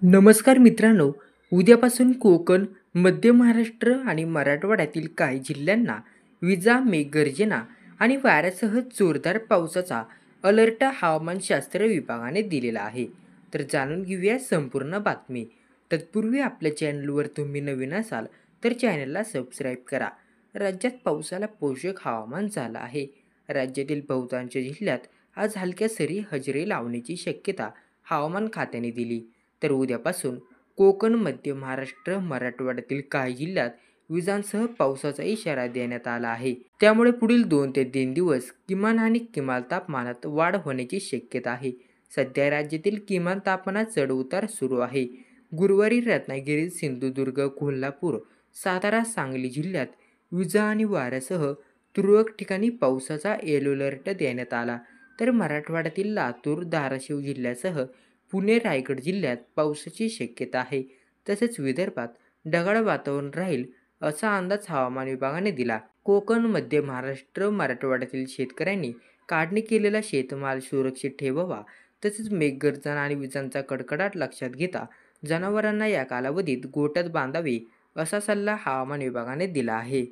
नमस्कार मित्रांनो, उद्यापासून कोकण, मध्य महाराष्ट्र आणि मराठवाड्यातील काही जिल्ह्यांना विजा, मेघगर्जना आणि वाऱ्यासह जोरदार पावसाचा अलर्ट हवामानशास्त्र विभागाने दिलेला आहे. तर जाणून घेऊया संपूर्ण बातमी. तत्पूर्वी आपल्या चॅनलवर तुम्ही नवीन असाल तर चॅनलला सबस्क्राईब करा. राज्यात पावसाला पोषक हवामान झालं आहे. राज्यातील बहुतांश जिल्ह्यात आज हलक्या सरी हजेरी लावण्याची शक्यता हवामान खात्याने दिली. तर उद्यापासून कोकण, मध्य महाराष्ट्र, मराठवाड्यातील काही जिल्ह्यात विजांसह पावसाचा इशारा देण्यात आला आहे. त्यामुळे पुढील 2 ते 3 दिवस किमान आणि किमान तापमानात वाढ होण्याची शक्यता आहे. सध्या राज्यातील किमान तापमानात चढ-उतार सुरू आहे. गुरुवारी रत्नागिरी, सिंधुदुर्ग, कोल्हापूर, सातारा, सांगली जिल्ह्यात विजा आणि वाऱ्यासह तुरळक ठिकाणी पावसाचा येलो अलर्ट देण्यात आला. तर मराठवाड्यातील लातूर, धाराशिव जिल्ह्यासह पुणे, रायगड जिल्ह्यात पावसाची शक्यता आहे. तसेच विदर्भात ढगाळ वातावरण राहील असा अंदाज हवामान विभागाने दिला. कोकण, मध्य महाराष्ट्र, मराठवाड्यातील शेतकऱ्यांनी काढणी केलेला शेतमाल सुरक्षित ठेवावा. तसेच मेघगर्जना आणि विजांचा कडकडाट लक्षात घेता जनावरांना या कालावधीत गोठ्यात बांधावे असा सल्ला हवामान विभागाने दिला आहे.